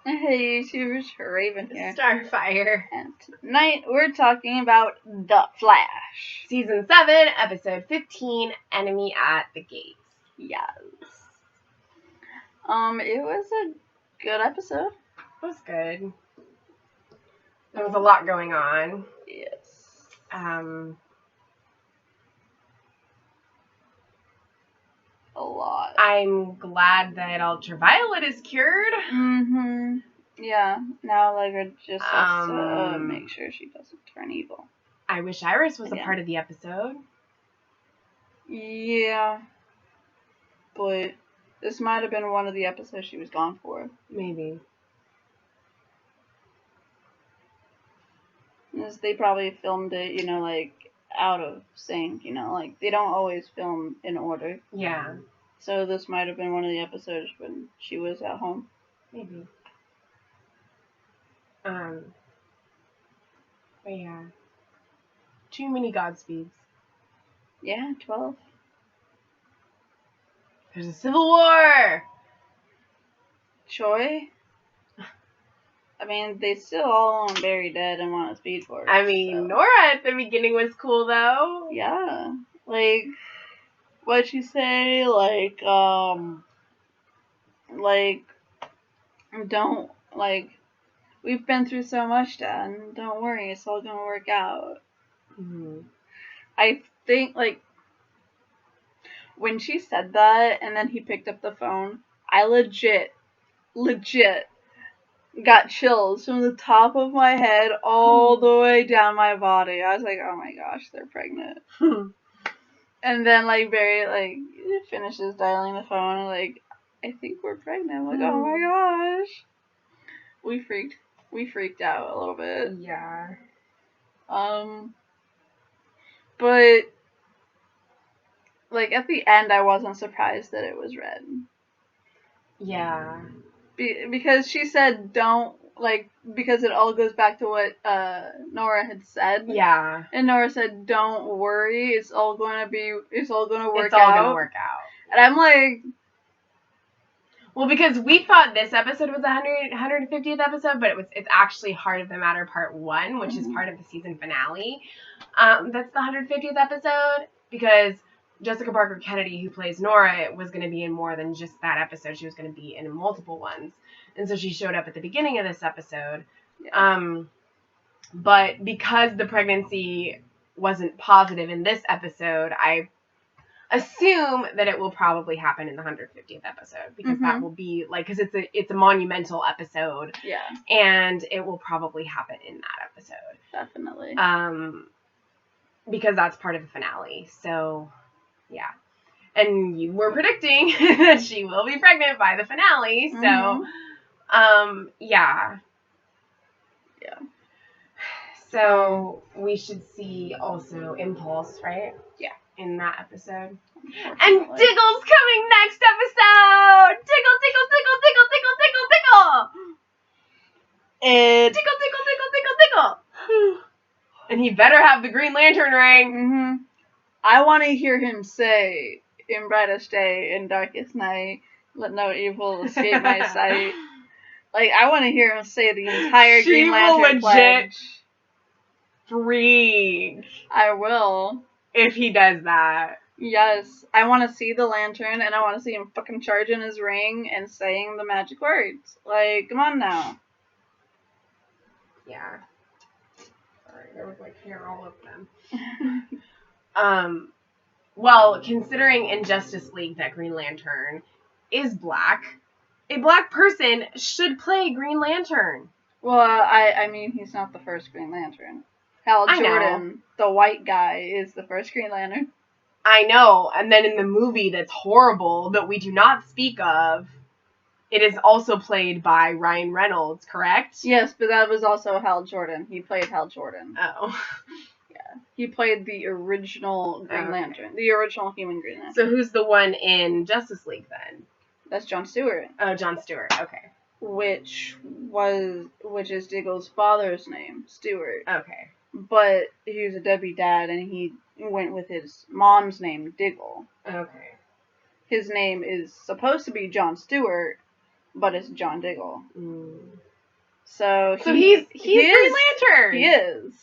Hey YouTubers, Raven here. Starfire. And tonight we're talking about The Flash. Season 7, Episode 15, Enemy at the Gates. Yes. It was a good episode. It was good. There was a lot going on. Yes. A lot. I'm glad that Ultraviolet is cured. Yeah. Now Allegra just has to make sure she doesn't turn evil. I wish Iris was a part of the episode. Yeah. But this might have been one of the episodes she was gone for. Maybe. They probably filmed it, like, out of sync, like, they don't always film in order. Yeah. So this might have been one of the episodes when she was at home. Maybe. But yeah. Too many Godspeeds. Yeah, 12. There's a civil war! Choi? I mean, they still all want Barry dead and want a Speed Force. I mean, so. Nora at the beginning was cool, though. Yeah. Like, what'd she say? Don't, we've been through so much, Dad. Don't worry, it's all gonna work out. Mm-hmm. I think, when she said that, and then he picked up the phone, I legit got chills from the top of my head all the way down my body. I was like, oh my gosh, they're pregnant. And then, Barry, finishes dialing the phone, and, I think we're pregnant. I'm like, oh my gosh. We freaked out a little bit. Yeah. But, at the end, I wasn't surprised that it was red. Yeah. Because she said because it all goes back to what Nora had said. Yeah. And Nora said, don't worry, it's all going to work out. And I'm like... Well, because we thought this episode was the 150th episode, but it's actually Heart of the Matter Part 1, which is part of the season finale. That's the 150th episode, because Jessica Parker Kennedy, who plays Nora, was going to be in more than just that episode. She was going to be in multiple ones. And so she showed up at the beginning of this episode. Yeah. But because the pregnancy wasn't positive in this episode, I assume that it will probably happen in the 150th episode, because that will be, because it's a monumental episode. Yeah. And it will probably happen in that episode. Definitely. Because that's part of the finale. So... yeah. And you were predicting that she will be pregnant by the finale. So, yeah. Yeah. So, we should see also Impulse, right? Yeah. In that episode. And Diggle's coming next episode! Diggle, Diggle, Diggle, Diggle, Diggle, Diggle, Diggle! Diggle, Diggle, Diggle, Diggle, Diggle! And he better have the Green Lantern ring. I want to hear him say, in brightest day, in darkest night, let no evil escape my sight. I want to hear him say the entire Green Lantern pledge. Freak. I will. If he does that. Yes. I want to see the lantern, and I want to see him fucking charging his ring and saying the magic words. Come on now. Yeah. Sorry, there was hair all over them. Well, considering in Justice League that Green Lantern is black, a black person should play Green Lantern. Well, I mean, he's not the first Green Lantern. Hal Jordan, the white guy, is the first Green Lantern. I know, and then in the movie that's horrible, that we do not speak of, it is also played by Ryan Reynolds, correct? Yes, but that was also Hal Jordan. He played Hal Jordan. Oh. He played the original Green Lantern. The original human Green Lantern. So who's the one in Justice League then? That's John Stewart. Oh, John Stewart. Okay. Which is Diggle's father's name, Stewart. Okay. But he was a deadbeat dad, and he went with his mom's name, Diggle. Okay. His name is supposed to be John Stewart, but it's John Diggle. Mm. So he's is, Green Lantern. He is.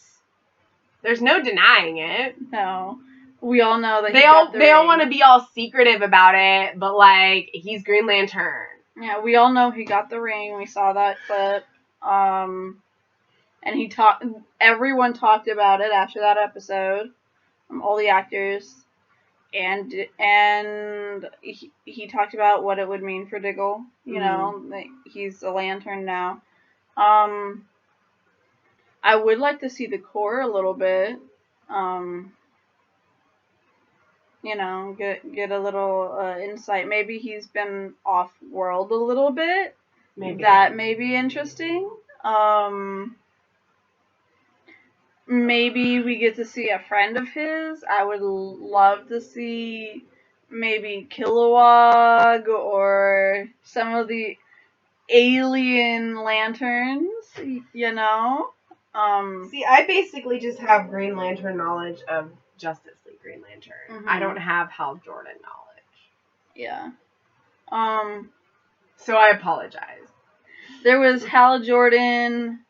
There's no denying it. No. We all know that they all want to be all secretive about it, but like he's Green Lantern. Yeah, we all know he got the ring. We saw that clip. And everyone talked about it after that episode. All the actors, and he talked about what it would mean for Diggle. You know, that he's a lantern now. I would like to see the core a little bit. You know, get a little insight. Maybe he's been off world a little bit. Maybe that may be interesting. Maybe we get to see a friend of his. I would love to see maybe Kilowog or some of the alien lanterns, you know? See, I basically just have Green Lantern knowledge of Justice League Green Lantern. Mm-hmm. I don't have Hal Jordan knowledge. Yeah. So I apologize. There was Hal Jordan.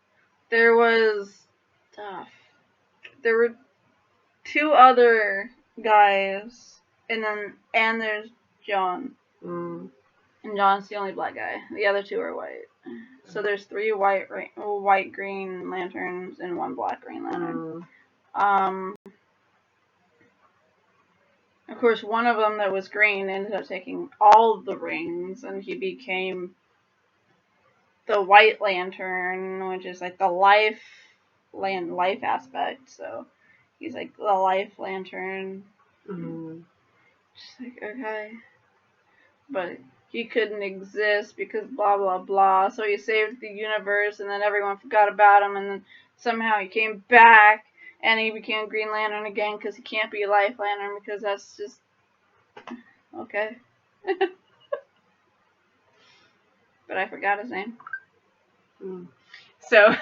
There was... there were two other guys, and there's John. Mm. And John's the only black guy. The other two are white. So there's 3 white Green Lanterns and 1 black Green Lantern. Of course, one of them that was green ended up taking all of the rings, and he became the White Lantern, which is like the life aspect. So he's like the life lantern. Just like, okay. But he couldn't exist because blah blah blah. So he saved the universe, and then everyone forgot about him, and then somehow he came back, and he became Green Lantern again because he can't be a Life Lantern because that's just okay. But I forgot his name. So,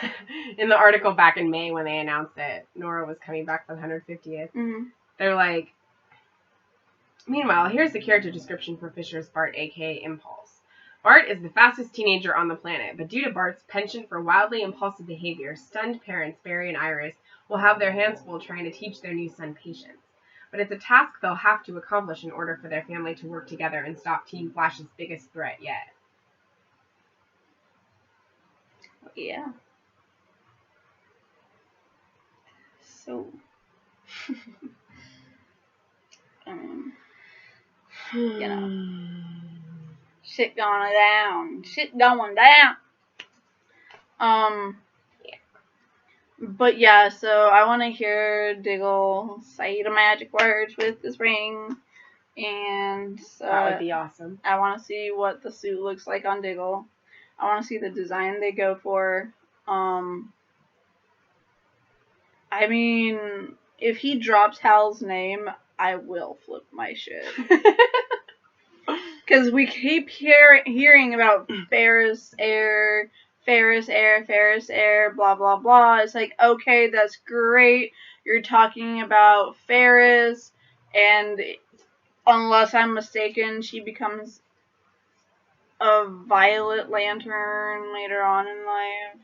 in the article back in May when they announced that Nora was coming back for the 150th, they're like, meanwhile, here's the character description for Fisher's Bart, aka Impulse. Bart is the fastest teenager on the planet, but due to Bart's penchant for wildly impulsive behavior, stunned parents Barry and Iris will have their hands full trying to teach their new son patience. But it's a task they'll have to accomplish in order for their family to work together and stop Team Flash's biggest threat yet. Yeah. So, you know, shit going down. Yeah. But yeah, so I want to hear Diggle say the magic words with his ring, and that would be awesome. I want to see what the suit looks like on Diggle. I want to see the design they go for. I mean, if he drops Hal's name, I will flip my shit. Because we keep hearing about Ferris Air, blah, blah, blah. It's like, okay, that's great. You're talking about Ferris, and unless I'm mistaken, she becomes a Violet Lantern later on in life.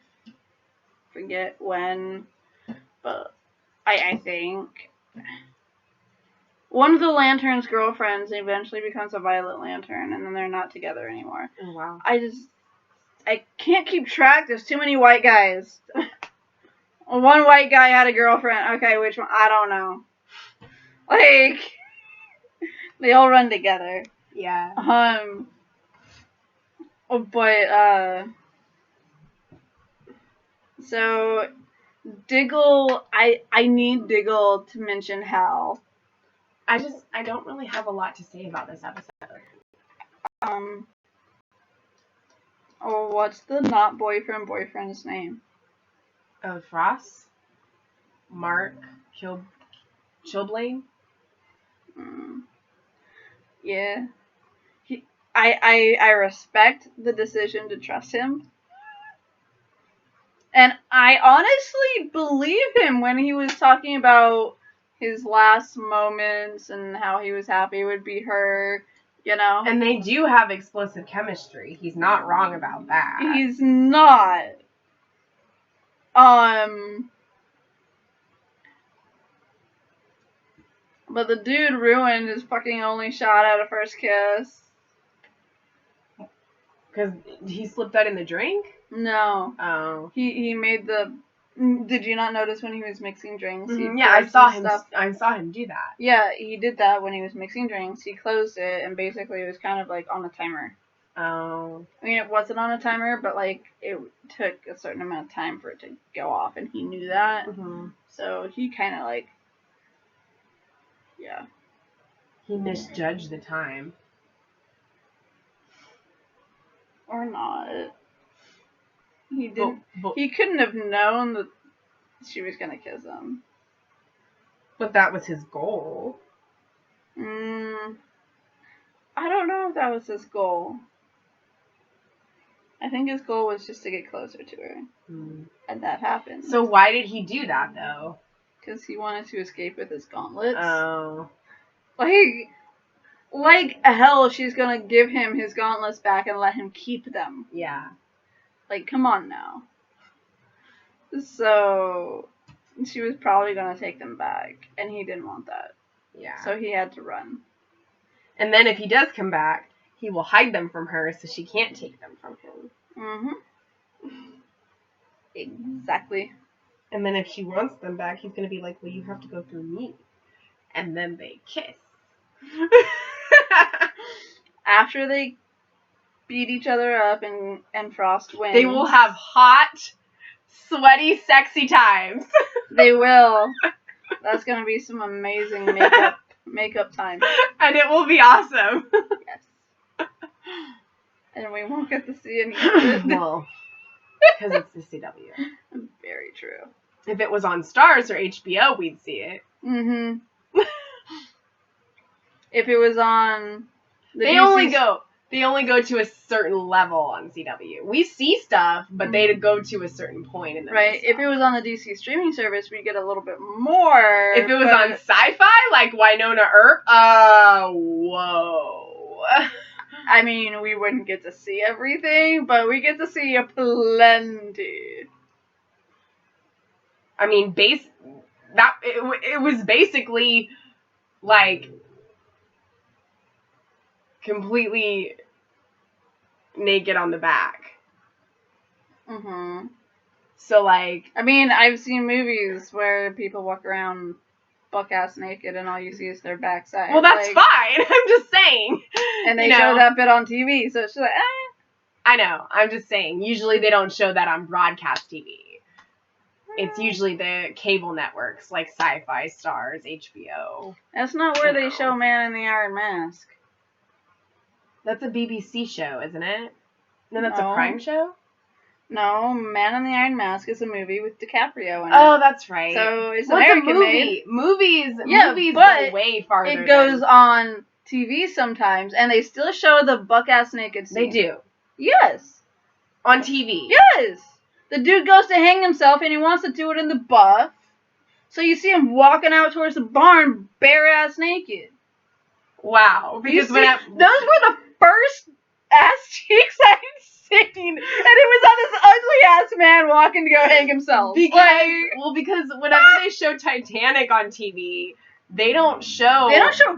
Forget when, but I think one of the Lantern's girlfriends eventually becomes a Violet Lantern, and then they're not together anymore. Oh, wow. I can't keep track. There's too many white guys. One white guy had a girlfriend. Okay, which one? I don't know. Like, they all run together. Yeah. But, so, Diggle, I need Diggle to mention Hal. I don't really have a lot to say about this episode. What's the not boyfriend's name? Oh, Frost? Mark Chilblain? Yeah. I respect the decision to trust him. And I honestly believe him when he was talking about his last moments and how he was happy it would be her You know? And they do have explosive chemistry. He's not wrong about that. He's not. But the dude ruined his fucking only shot at a first kiss. Because he slipped that in the drink? No. Oh. He made the... Did you not notice when he was mixing drinks? Mm-hmm. Yeah, I saw him do that. Yeah, he did that when he was mixing drinks. He closed it, and basically it was kind of like on a timer. Oh. I mean, it wasn't on a timer, but like it took a certain amount of time for it to go off, and he knew that. Mm-hmm. So he kind of like... Yeah. He misjudged the time. Or not. He didn't. He couldn't have known that she was gonna kiss him. But that was his goal. I don't know if that was his goal. I think his goal was just to get closer to her. And that happened. So why did he do that, though? Because he wanted to escape with his gauntlets. Oh. Like hell, she's gonna give him his gauntlets back and let him keep them. Yeah. Like, come on now. So, she was probably gonna take them back, and he didn't want that. Yeah. So he had to run. And then if he does come back, he will hide them from her so she can't take them from him. Exactly. And then if she wants them back, he's going to be like, well, you have to go through me. And then they kiss. After they beat each other up and Frost wins. They will have hot, sweaty, sexy times. They will. That's going to be some amazing makeup time. And it will be awesome. Yes. And we won't get to see any of it. Well, because it's the CW. Very true. If it was on Starz or HBO, we'd see it. If it was on... They only go to a certain level on CW. We see stuff, but they go to a certain point in the right. If it was on the DC streaming service, we'd get a little bit more. If it was on Sci-Fi, like Winona Earp, whoa. I mean, we wouldn't get to see everything, but we get to see a plenty. I mean, it was basically like completely naked on the back. So like, I mean, I've seen movies where people walk around buck-ass naked and all you see is their backside. Well, that's fine. I'm just saying. And they show that bit on TV, so it's just like, I know. I'm just saying. Usually they don't show that on broadcast TV. It's usually the cable networks like Sci-Fi, Starz, HBO. That's not where they show Man in the Iron Mask. That's a BBC show, isn't it? No, that's a Prime show? No, Man in the Iron Mask is a movie with DiCaprio in it. Oh, that's right. So it's American made. Movies go way farther. It goes on TV sometimes, and they still show the buck-ass naked scene. They do? Yes. On TV? Yes. The dude goes to hang himself, and he wants to do it in the buff. So you see him walking out towards the barn, bare-ass naked. Wow. Because those were the first ass cheeks I'd seen, and it was on this ugly-ass man walking to go hang himself. Because whenever they show Titanic on TV, they don't show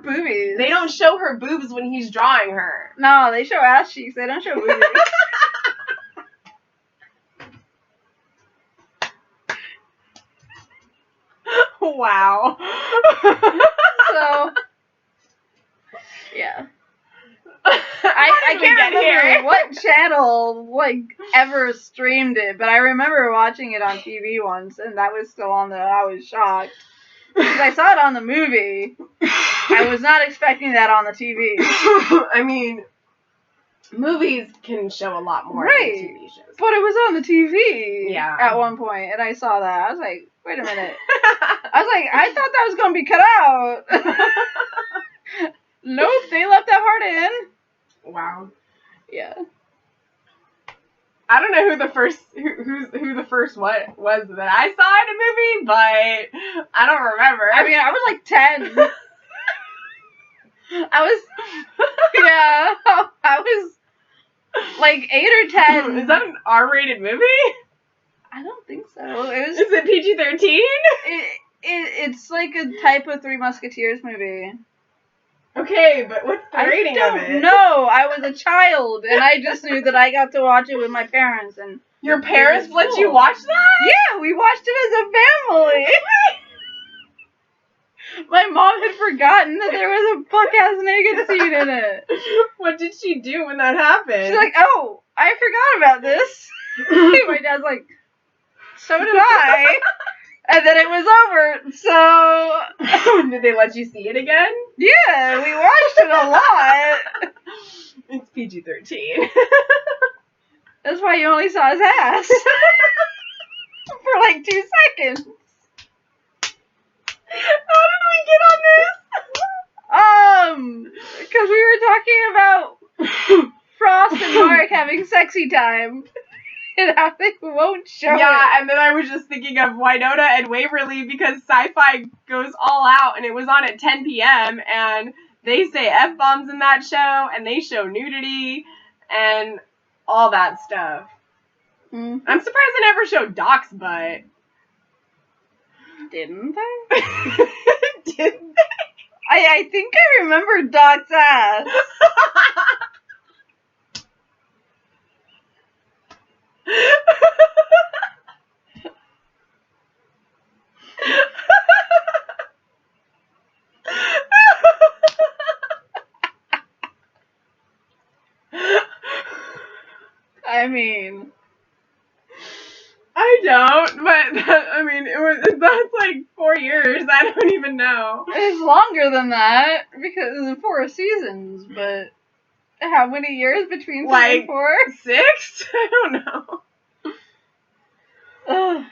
boobies. They don't show her boobs when he's drawing her. No, they show ass cheeks. They don't show boobies. Wow. So, yeah. I can't remember what channel ever streamed it, but I remember watching it on TV once, and that was still on there. I was shocked because I saw it on the movie. I was not expecting that on the TV. I mean, movies can show a lot more than TV shows, but it was on the TV. Yeah. At one point, and I saw that. I was like, wait a minute. I was like, I thought that was gonna be cut out. Nope, they left that part in. Wow. Yeah. I don't know who the first what was that I saw in a movie, but I don't remember. I mean, I was like 10. Yeah, I was like 8 or 10. Is that an R-rated movie? I don't think so. It was. Is it PG-13? It's like a type of Three Musketeers movie. Okay, but what's the rating of it? No, I was a child, and I just knew that I got to watch it with my parents. And your parents let you watch that? Yeah, we watched it as a family. My mom had forgotten that there was a buck-ass naked scene in it. What did she do when that happened? She's like, oh, I forgot about this. My dad's like, so did I. And then it was over, so... Did they let you see it again? Yeah, we watched it a lot. It's PG-13. That's why you only saw his ass. For like 2 seconds. How did we get on this? Because we were talking about Frost and Mark having sexy time. And how they won't show it. Yeah, and then I was just thinking of Winona and Waverly because Sci-Fi goes all out, and it was on at 10 p.m., and they say F-bombs in that show, and they show nudity, and all that stuff. Mm-hmm. I'm surprised they never showed Doc's butt. Didn't they? Didn't they? I think I remember Doc's ass. I mean, I don't, but that's like 4 years. I don't even know. it's longer than that because it's 4 seasons, but how many years between 3 and 4? 6? I don't know.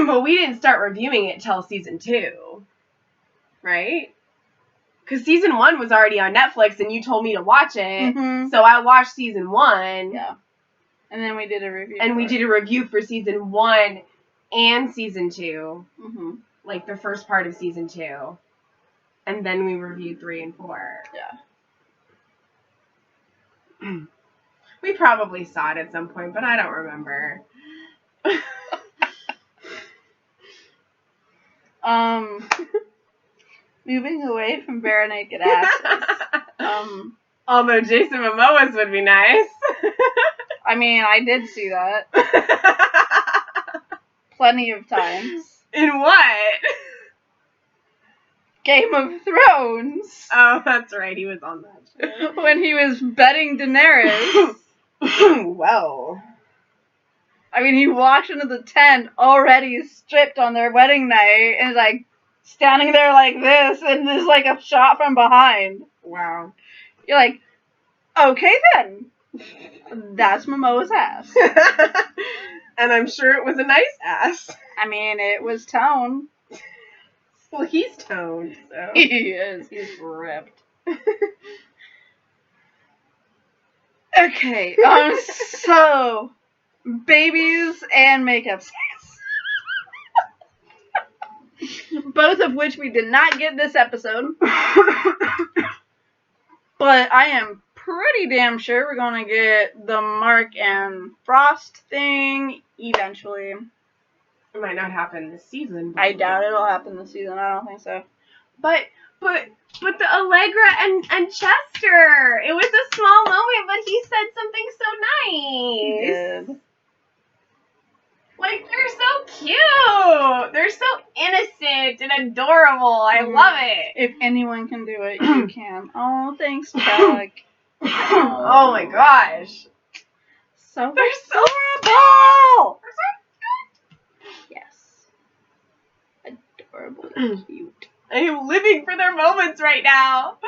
But we didn't start reviewing it till season 2, right? Because season 1 was already on Netflix, and you told me to watch it, so I watched season 1. Yeah. And then we did a review. And we did a review for season 1 and season 2. Mm-hmm. Like the first part of season 2. And then we reviewed 3 and 4. Yeah. We probably saw it at some point, but I don't remember. Moving away from bare naked asses. Although Jason Momoa's would be nice. I mean, I did see that. Plenty of times. In what? Game of Thrones. Oh, that's right. He was on that show. When he was betting Daenerys. Well. I mean, he walked into the tent already stripped on their wedding night and is like standing there like this, and there's like a shot from behind. Wow. You're like, okay then. That's Momoa's ass. And I'm sure it was a nice ass. I mean, it was toned. Well, he's toned, so. He is. He's ripped. Okay, so, babies and makeup sex. Both of which we did not get this episode. But I am pretty damn sure we're going to get the Mark and Frost thing eventually. It might not happen this season. I doubt it'll happen this season. I don't think so. But the Allegra and Chester. It was a small moment, but he said something so nice. He did. Like, they're so cute. They're so innocent and adorable. I love it. If anyone can do it, you can. Oh, thanks, Chuck. Oh my gosh. So They're so adorable. Yes. Adorably cute. I am living for their moments right now.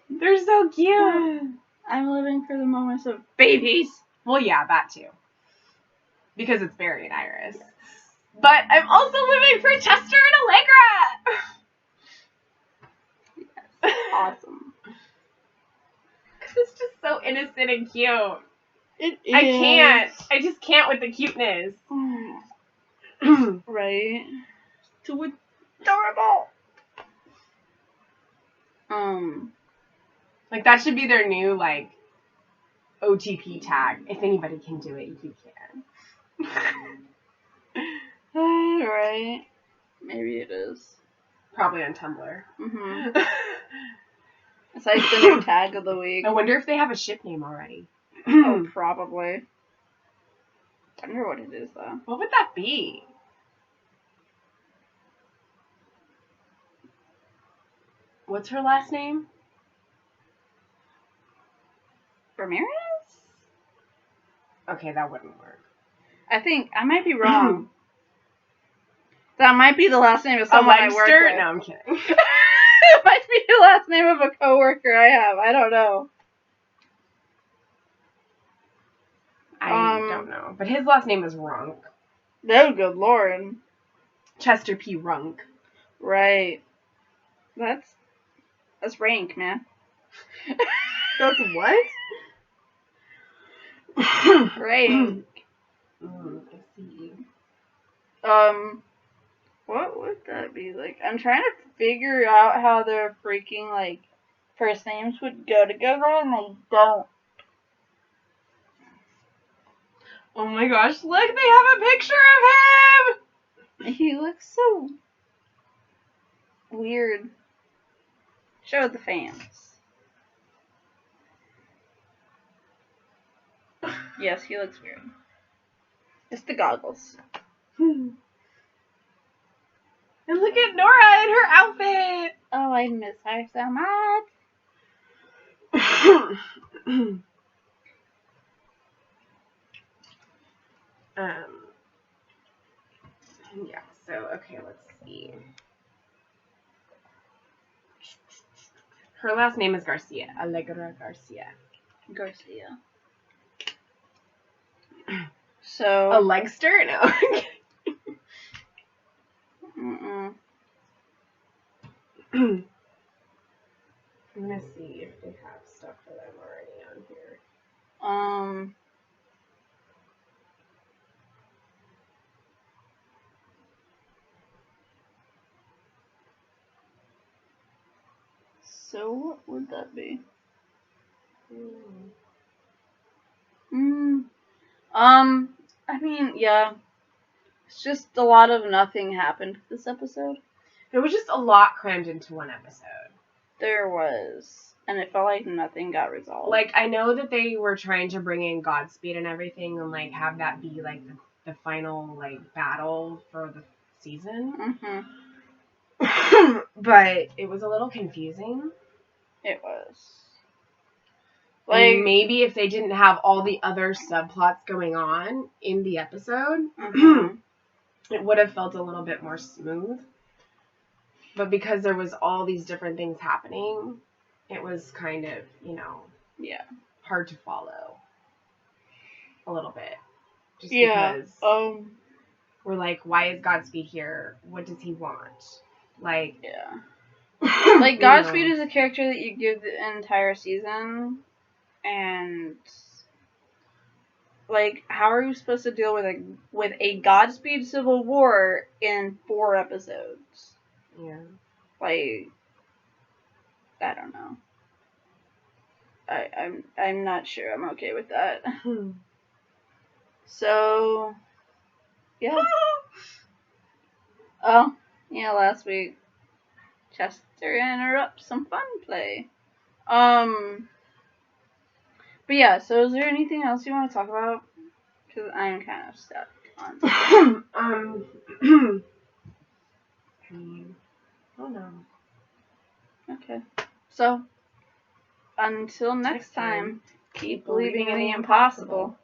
They're so cute. I'm living for the moments of babies. Well, yeah, that too. Because it's Barry and Iris. But I'm also living for Chester and Allegra. Yes. Awesome. Because it's just so innocent and cute. It is. I can't. I just can't with the cuteness. Right? Too adorable. Like, that should be their new, like, OTP tag. If anybody can do it, you can. Right. Maybe it is. Probably on Tumblr. Mm-hmm. It's like the new tag of the week. I wonder if they have a ship name already. Oh, probably. I wonder what it is, though. What would that be? What's her last name? Ramirez? Okay, that wouldn't work. I think I might be wrong. That might be the last name of someone I work with. No, I'm kidding. It might be the last name of a coworker I have. I don't know. I don't know. But his last name is Runk. No, good lord. Chester P. Runk. Right. That's rank, man. That's what? Rank. I see. What would that be like? I'm trying to figure out how their freaking, like, first names would go together, and they don't. Oh my gosh, look, they have a picture of him! He looks so weird. Show the fans. Yes, he looks weird. It's the goggles. And look at Nora in her outfit! Oh, I miss her so much. Yeah, so, okay, let's see. Her last name is Garcia. Allegra Garcia. Garcia. So. A legster? No. Mm-mm. I'm gonna see if they have stuff for them already on here. So what would that be? I mean, yeah. It's just a lot of nothing happened this episode. There was just a lot crammed into one episode. There was. And it felt like nothing got resolved. Like, I know that they were trying to bring in Godspeed and everything and, like, have that be, like, the final, like, battle for the season. Mm-hmm. But it was a little confusing. It was. Like, maybe if they didn't have all the other subplots going on in the episode, it would have felt a little bit more smooth. But because there was all these different things happening, it was kind of, hard to follow. A little bit. Just because we're like, why is Godspeed here? What does he want? Like, like, Godspeed is a character that you give the entire season, and, like, how are you supposed to deal with a Godspeed Civil War in 4 episodes? Yeah. Like, I don't know. I'm not sure I'm okay with that. So, yeah. Oh, yeah, last week, Chester interrupts some fun play. But yeah, so is there anything else you want to talk about? Because I'm kind of stuck on oh no. Okay. So, until next time, keep believing in the impossible.